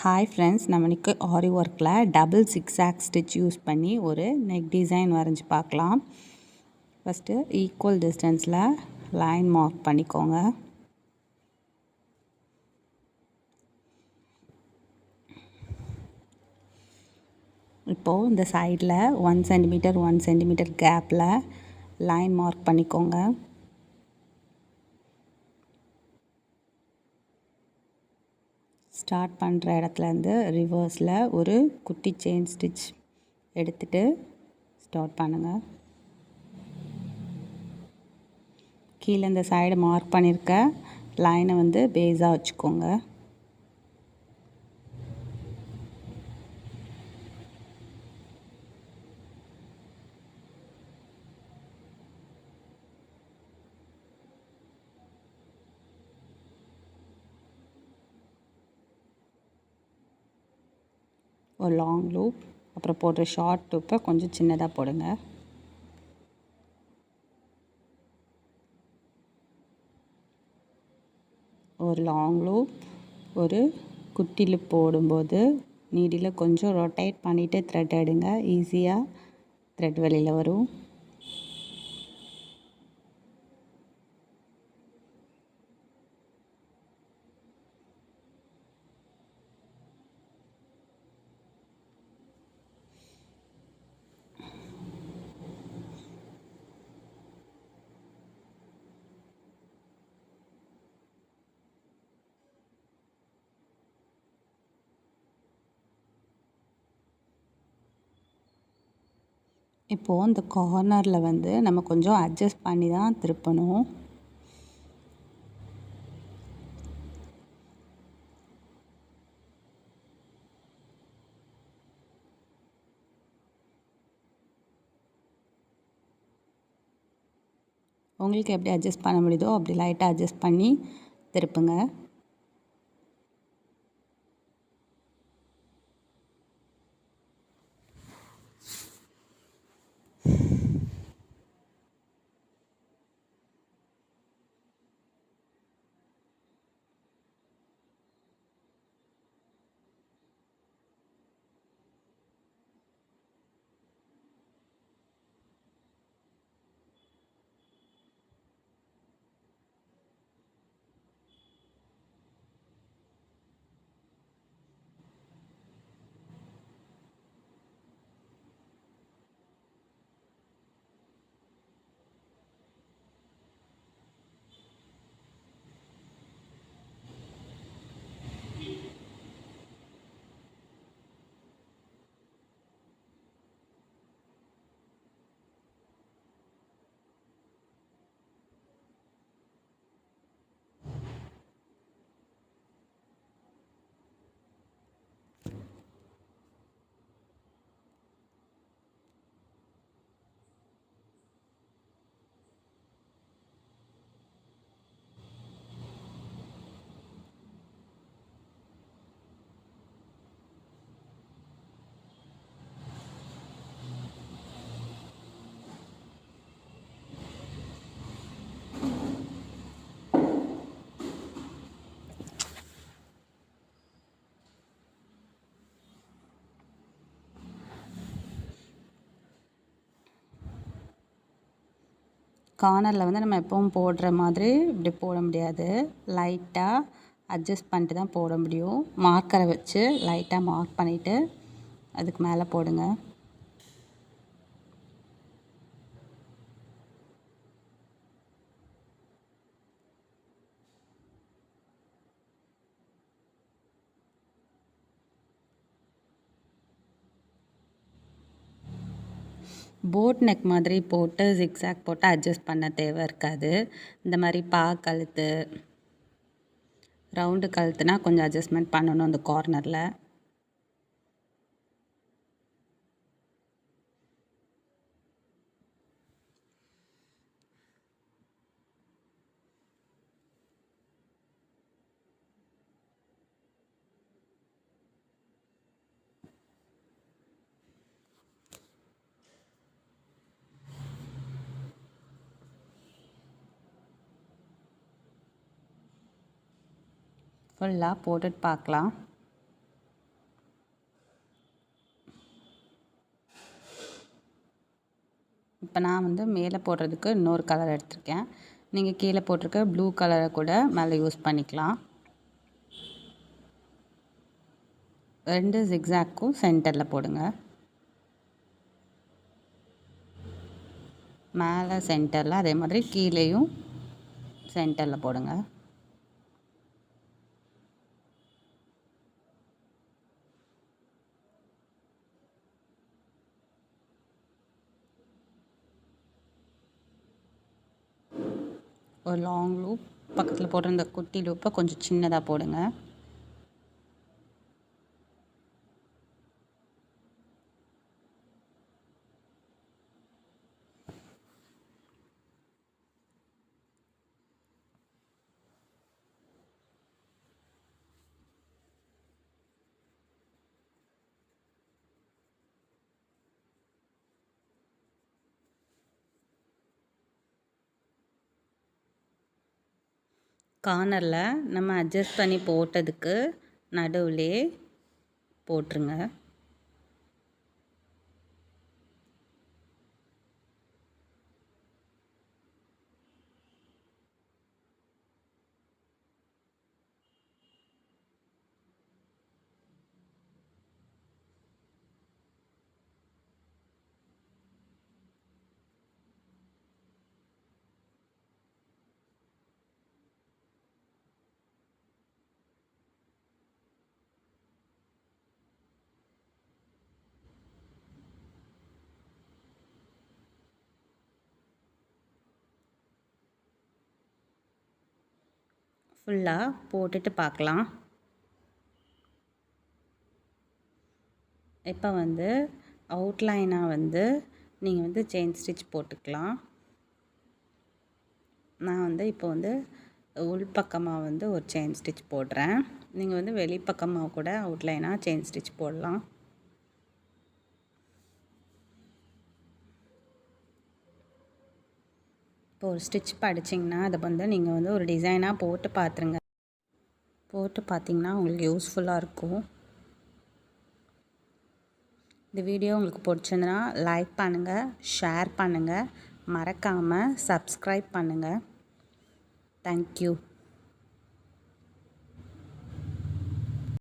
Hi friends, நம்ம இன்றைக்கி ஆரி ஒர்க்கில் டபுள் zigzag ஸ்டிச் யூஸ் பண்ணி ஒரு நெக் டிசைன் வரைஞ்சி பார்க்கலாம். ஃபஸ்ட்டு ஈக்குவல் டிஸ்டன்ஸில் லைன் மார்க் பண்ணிக்கோங்க. இப்போது இந்த சைடில் 1 சென்டிமீட்டர் 1 சென்டிமீட்டர் கேப்பில் லைன் மார்க் பண்ணிக்கோங்க. ஸ்டார்ட் பண்ணுற இடத்துலேருந்து ரிவர்ஸில் ஒரு குட்டி செயின் ஸ்டிச் எடுத்துகிட்டு ஸ்டார்ட் பண்ணுங்கள். கீழே இந்த சைடு மார்க் பண்ணியிருக்க லைனை வந்து பேஸாக வச்சுக்கோங்க. ஒரு லாங் லூப், அப்புறம் போடுற ஷார்ட் லூப்பை கொஞ்சம் சின்னதாக போடுங்க. ஒரு லாங் லூப், ஒரு குட்டி லூப் போடும்போது நீடில் கொஞ்சம் ரொட்டேட் பண்ணிவிட்டு த்ரெட் எடுங்க. ஈஸியாக த்ரெட் வெளியில் வரும். இப்போது இந்த கார்னரில் வந்து நம்ம கொஞ்சம் அட்ஜஸ்ட் பண்ணி தான் திருப்பணும். உங்களுக்கு எப்படி அட்ஜஸ்ட் பண்ண முடியுதோ அப்படி லைட்டாக அட்ஜஸ்ட் பண்ணி திருப்புங்க. கார்னரில் வந்து நம்ம எப்பவும் போடுற மாதிரி இப்படி போட முடியாது. லைட்டாக அட்ஜஸ்ட் பண்ணிட்டு தான் போட முடியும். மார்க்கரை வச்சு லைட்டாக மார்க் பண்ணிவிட்டு அதுக்கு மேலே போடுங்க. போட் நெக் மாதிரி போட்டு ஜிக்ஸாக் போட்டு அட்ஜஸ்ட் பண்ண தேவை இருக்காது. இந்த மாதிரி கழுத்து, ரவுண்டு கழுத்துனா கொஞ்சம் அட்ஜஸ்ட்மெண்ட் பண்ணணும் அந்த கார்னரில். ஃபுல்லாக போட்டுட்டு பார்க்கலாம். இப்போ நான் வந்து மேலே போடுறதுக்கு இன்னொரு கலர் எடுத்திருக்கேன். நீங்கள் கீழே போட்டிருக்க ப்ளூ கலரை கூட மேலே யூஸ் பண்ணிக்கலாம். 2 ஜிக்ஸாக்கும் சென்டரில் போடுங்க. மேலே சென்டரில், அதே மாதிரி கீழேயும் சென்டரில் போடுங்க. ஒரு லாங் லூப், பக்கத்தில் போடுற இந்த குட்டி லூப்பை கொஞ்சம் சின்னதாக போடுங்க. கார்னரில் நம்ம அட்ஜஸ்ட் பண்ணி போட்டதுக்கு நடுவுலே போட்டுருங்க. ஃபுல்லாக போட்டுட்டு பார்க்கலாம். இப்போ வந்து அவுட்லைனாக வந்து நீங்கள் வந்து செயின் ஸ்டிச் போட்டுக்கலாம். நான் வந்து இப்போ வந்து உள்பக்கமாக வந்து ஒரு செயின் ஸ்டிச் போடுறேன். நீங்கள் வந்து வெளிப்பக்கமாக கூட அவுட்லைனாக செயின் ஸ்டிச் போடலாம். இப்போ ஒரு ஸ்டிச் படிச்சிங்கன்னா அதை வந்து நீங்கள் வந்து ஒரு டிசைனாக போட்டு பார்த்துருங்க. போட்டு பார்த்திங்கன்னா உங்களுக்கு யூஸ்ஃபுல்லாக இருக்கும். இந்த வீடியோ உங்களுக்கு பிடிச்சிருந்தனா லைக் பண்ணுங்கள், ஷேர் பண்ணுங்கள், மறக்காமல் சப்ஸ்கிரைப் பண்ணுங்கள். தேங்க்யூ.